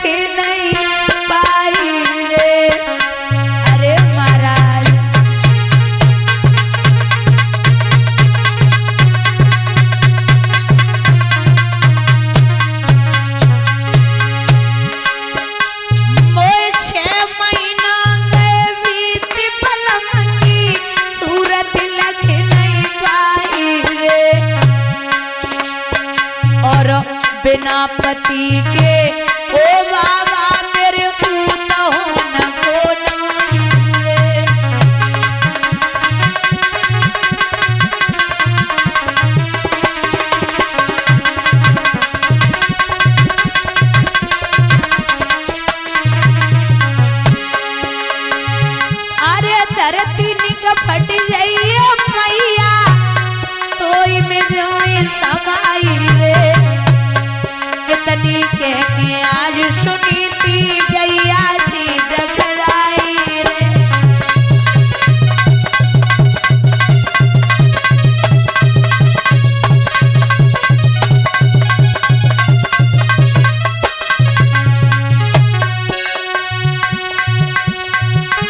नहीं पाई रे। अरे महाराज मोए 6 महीना गए बीत पलम की सूरत लख नहीं पाई रे। और बिना पति के ओ बाबा मेरे पूत हो न को रे। अरे धरती निक फट जाइए मैया तोई में जोई समाई रे। कितनी कह के आज सुनी थी गैया सी डगराई रे।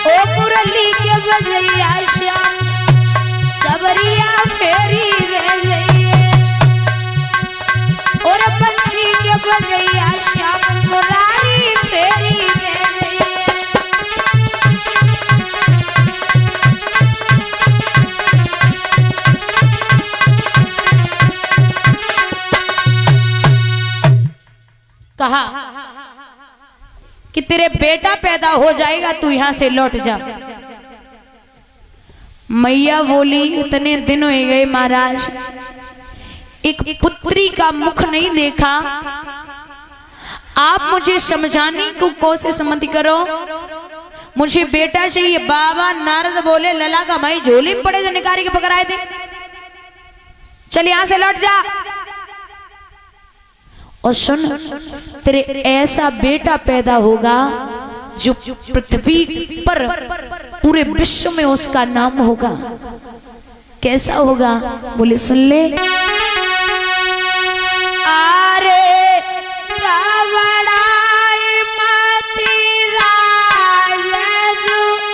ओ मुरली के बजैया श्याम सबरिया फेरी रह जाइए। और बंसी के बजैया श्याम मुरारी फेरी दे जाइए। कहा कि तेरे बेटा पैदा हो जाएगा तू यहां से लौट जा। मैया बोली इतने दिन हो गए महाराज एक पुत्री का मुख नहीं देखा। आप मुझे समझाने को कोशिश मत करो, मुझे बेटा चाहिए। बाबा नारद बोले लला का भाई झोली में पड़े जो निकाल के पकड़ाए थे, चल यहां से लौट जा। और सुन तेरे ऐसा बेटा पैदा होगा जो पृथ्वी पर पूरे विश्व में उसका नाम होगा। कैसा होगा बोले सुन ले। अरे कावड़ाई मती राज दुलारी।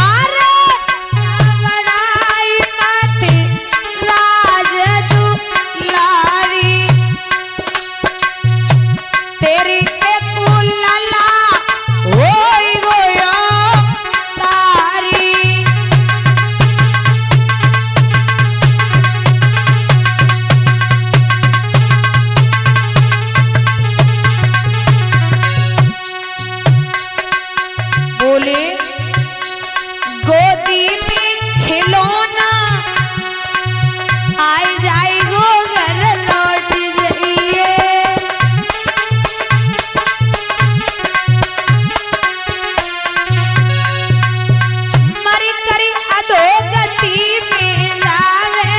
अरे कावड़ाई मती राज दुलारी तेरी एक लला होई गोया तारी। बोले गोदी में खिलौना आए जाए गो घर लौट जाइए। मरी करी अधोगति में जावे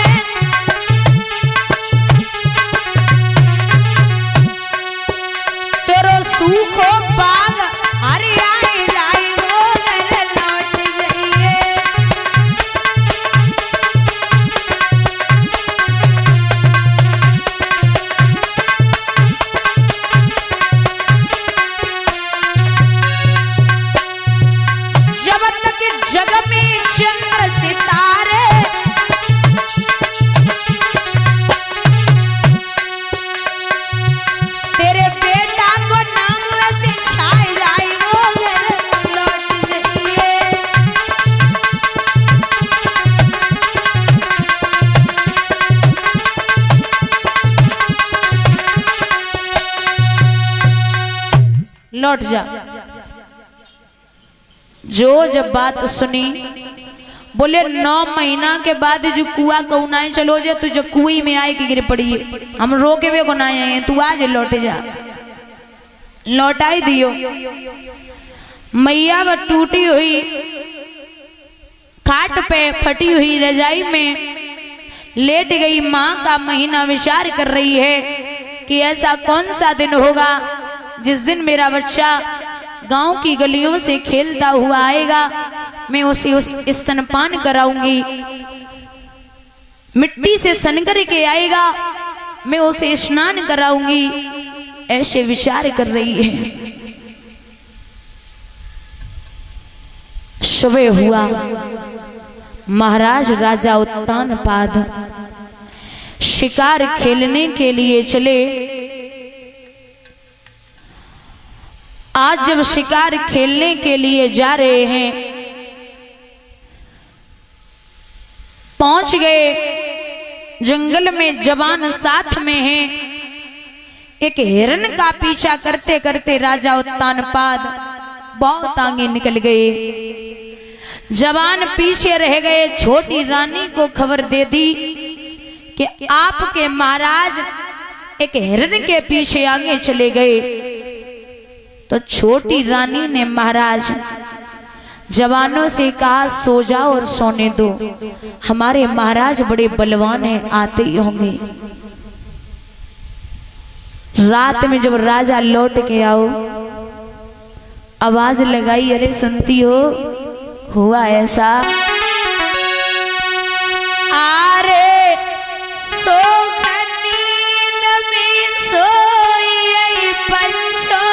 तेरो सूखो बाग हरियाई जाए गो घर लौट जाइए। जब तक जग में चंद्र सितारे तेरे बेटा को नाम से छाए जाए वो घर लौट जाइए। लौट जा। जो जब बात सुनी बोले 9 महीना के बाद जो कुआ कौनाए चलो जा तू जो कुई में आए कि गिर पड़ी हम रोके वे को ना आए तू आज लौट जा। लौटाई दियो। मैया वो टूटी हुई खाट पे फटी हुई रजाई में लेट गई माँ का महीना विचार कर रही है कि ऐसा कौन सा दिन होगा जिस दिन मेरा बच्चा गांव की गलियों से खेलता हुआ आएगा, मैं उसे उस स्तनपान कराऊंगी, मिट्टी से सन करके आएगा, मैं उसे स्नान कराऊंगी, ऐसे विचार कर रही है। सुबह हुआ, महाराज राजा उत्तानपाद शिकार खेलने के लिए चले। आज जब शिकार खेलने के लिए जा रहे हैं, पहुंच गए जंगल में, जवान साथ में हैं। एक हिरण का पीछा करते करते राजा उत्तानपाद बहुत आगे निकल गए। जवान पीछे रह गए। छोटी रानी को खबर दे दी कि आपके महाराज एक हिरण के पीछे आगे चले गए। तो छोटी रानी ने महाराज जवानों से कहा, सो जाओ और सोने दो, हमारे महाराज बड़े बलवान हैं, आते ही होंगे। रात में जब राजा लौट के आओ, आवाज लगाई, अरे सुनती हो, हुआ ऐसा। अरे सो नींद में सोई पंछो,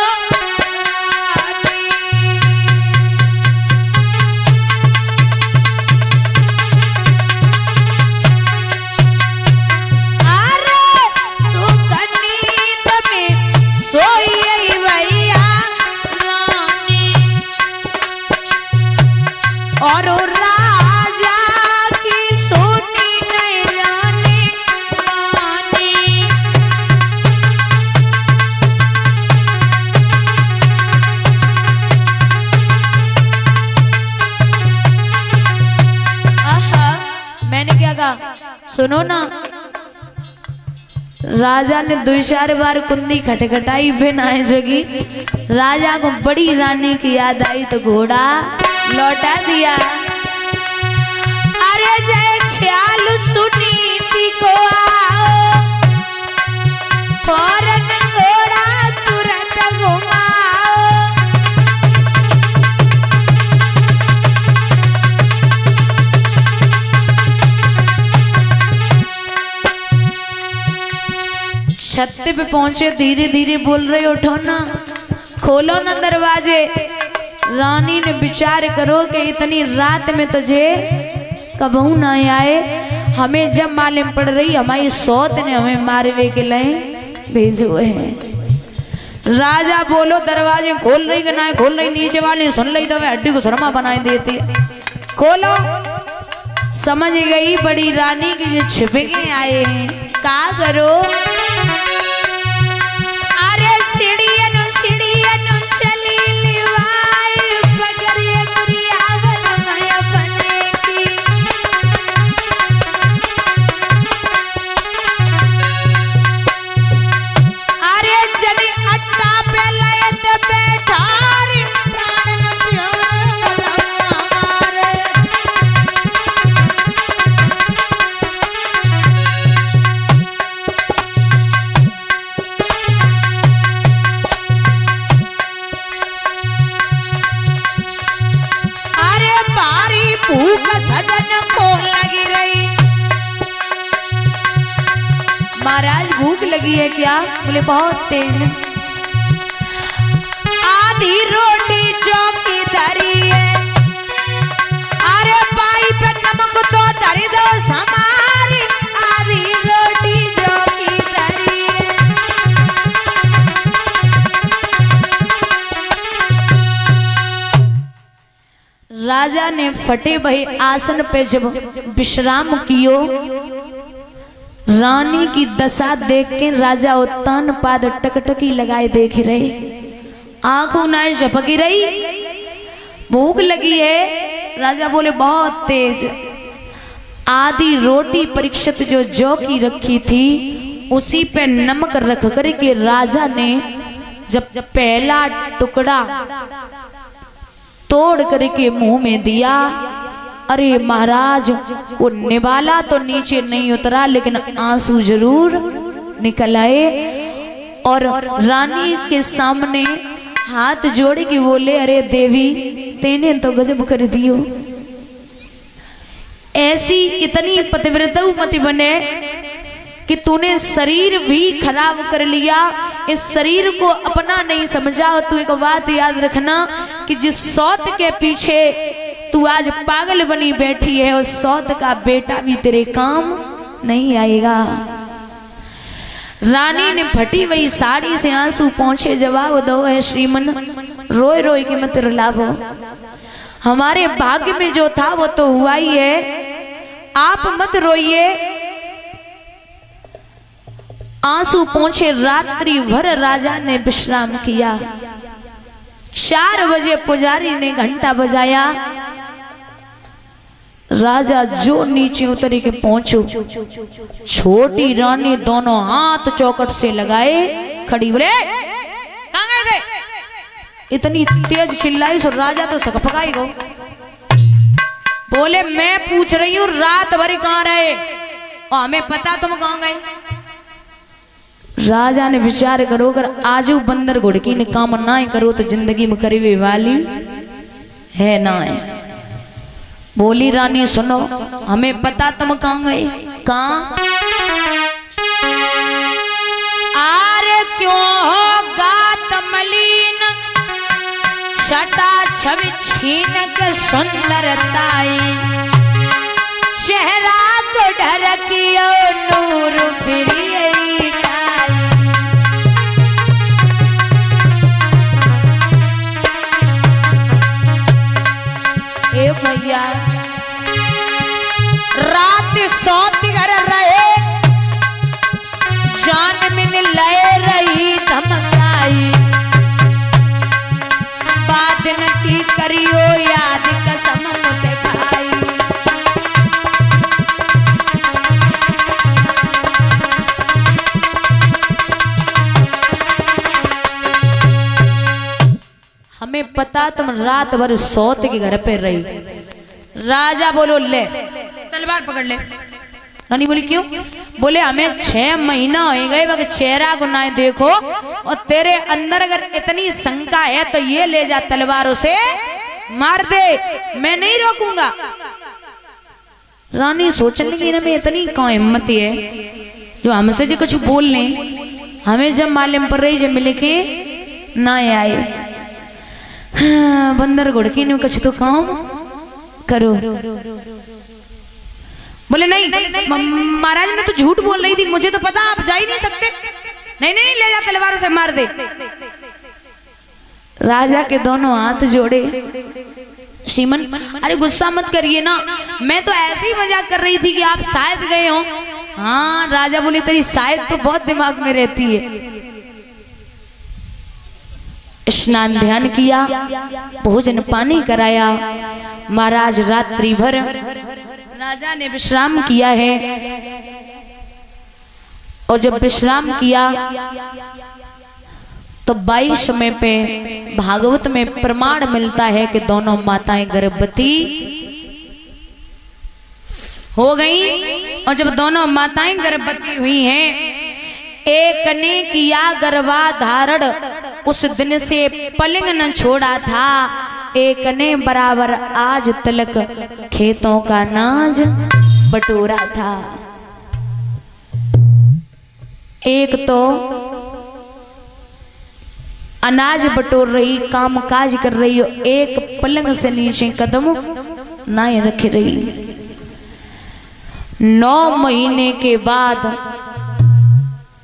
और राजा की सोनी नहीं जाने माने। आहा, मैंने क्या कहा, सुनो ना। राजा ने 2-4 बार कुंदी खटखटाई, फिर आए जोगी। राजा को बड़ी रानी की याद आई तो घोड़ा लौटा दिया। अरे जय ख्याल सुनीति को आओ, फौरन घोड़ा तुरंत घुमाओ। छत पे पहुंचे, धीरे धीरे बोल रहे, उठो ना, खोलो ना दरवाजे। रानी ने विचार करो कि इतनी रात में तुझे कबहू ना आए, हमें जब मालूम पड़ रही हमारी सौत ने हमें मारवे के लिए भेजो है। राजा बोलो, दरवाजे खोल रही कि ना खोल रही, नीचे वाले सुन रही तो वे हड्डी को सुरमा बनाई देती। खोलो। समझ गई बड़ी रानी की जो छिप के आए हैं, का करो। अरे सीढ़ियन सीढ़ियन चली लिवाई, पगड़िए गुरियावल माया बने की। अरे जनी अट्टा पे लयत बैठारी, प्राणन प्योर हमारे। भूख सजन को लगी रही। महाराज भूख लगी है क्या? बोले बहुत तेज। आधी रोटी चौकी धरी है, अरे पाई पे नमक तो धरी दो समारी, आधी रोटी चौकी धरी है। राजा ने फटे भई आसन पे जब विश्राम कियो, रानी की दशा देख के राजा उत्तानपाद टकटकी लगाए देख रहे, आंखों नाई झपकी रही। भूख लगी है। राजा बोले बहुत तेज। आधी रोटी परीक्षित जो जौ की रखी थी उसी पे नमक रख कर के राजा ने जब पहला टुकड़ा तोड़ करके मुंह में दिया, अरे महाराज वो निवाला तो नीचे नहीं उतरा लेकिन आंसू जरूर निकल आए। और रानी के सामने हाथ जोड़ के बोले, अरे देवी तेने तो गजब कर दियो। ऐसी इतनी पतिव्रता मत बने कि तूने शरीर भी खराब कर लिया, इस शरीर को अपना नहीं समझा। और तू एक बात याद रखना कि जिस सौत के पीछे तू आज पागल बनी बैठी है, उस सौत का बेटा भी तेरे काम नहीं आएगा। रानी ने फटी हुई साड़ी से आंसू पहुंचे जवाब दो है श्रीमन, रोए रोए के मत रुलावो। हमारे भाग्य में जो था वो तो हुआ ही है, आप मत रोइए। आंसू पहुंचे रात्रि भर राजा ने विश्राम किया। 4 बजे पुजारी ने घंटा बजाया। राजा जो नीचे उतरे के पहुंचो, छोटी रानी दोनों हाथ चौकट से लगाए खड़ी, बोले कहां गए थे? इतनी तेज चिल्लाई सो राजा तो सकपकाई गो। बोले मैं पूछ रही हूं रात भर कहां रहे? और हमें पता तुम कहां गए। राजा ने विचार करो, अगर आजू बंदर घुड़की ने काम ना करो तो जिंदगी में करीबी वाली है ना है। बोली रानी सुनो, हमें पता तुम कहां गए। कहां? आरे क्यों होगा तमलीन, छटा छवि छीन के सुंदरताई, चेहरा तो ढरकियो नूर फिरी। भैया रात सौत घर रहे, जान में लय रही धमकाई, बात न की करियो याद कसम दिखाई। हमें पता तुम रात भर सौत के घर पे रही। राजा बोलो ले तलवार पकड़ ले। रानी बोली क्यों? बोले हमें 6 महीना हो गए, मगर चेहरा को ना देखो, और तेरे अंदर अगर इतनी शंका है तो ये ले जा तलवारों से मार दे, मैं नहीं रोकूंगा। रानी सोचने लगी ना, में इतनी कौन हिम्मत है जो हमसे जो कुछ बोल ले। हमें जब मालूम पर रही, जब मिले के ना आए, हाँ, बंदर घुड़की ने कुछ तो काम करो। बोले नहीं महाराज, मैं तो झूठ बोल रही थी, मुझे तो पता आप जा ही नहीं सकते। नहीं नहीं, ले जा तलवारों से मार दे। राजा के दोनों हाथ जोड़े। श्रीमन अरे गुस्सा मत करिए ना, मैं तो ऐसे ही मजाक कर रही थी कि आप शायद गए हो। हाँ राजा बोले तेरी शायद तो बहुत दिमाग में रहती है। स्नान ध्यान किया, भोजन पानी कराया। महाराज रात्रि भर राजा ने विश्राम किया है, और जब विश्राम किया तो 22 समय पे भागवत में प्रमाण मिलता है कि दोनों माताएं गर्भवती हो गई। और जब दोनों माताएं गर्भवती हुई हैं, एक ने किया गर्भाधारण, उस दिन से पलंग न छोड़ा था। एक ने बराबर आज तलक खेतों का नाज बटोरा था। एक तो अनाज बटोर रही, काम काज कर रही, एक पलंग से नीचे कदम ना रख रही। 9 महीने के बाद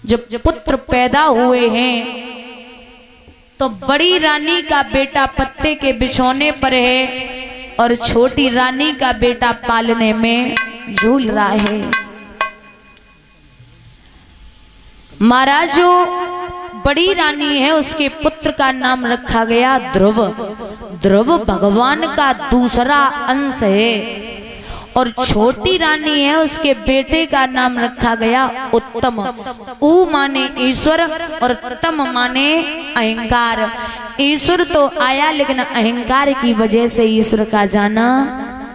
जब पुत्र पैदा हुए हैं, तो बड़ी रानी का बेटा पत्ते के बिछौने पर है और छोटी रानी का बेटा पालने में झूल रहा है। महाराज जो बड़ी रानी है, उसके पुत्र का नाम रखा गया ध्रुव। ध्रुव भगवान का दूसरा अंश है। और छोटी रानी है, उसके बेटे का नाम रखा गया उत्तम। ऊ माने ईश्वर और तम माने अहंकार। ईश्वर तो आया, लेकिन अहंकार की वजह से ईश्वर का जाना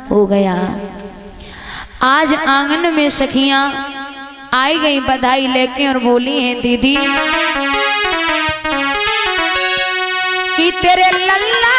हो गया। आज आंगन में सखियां आई गई बधाई लेके और बोली हैं दीदी कि तेरे लल्ला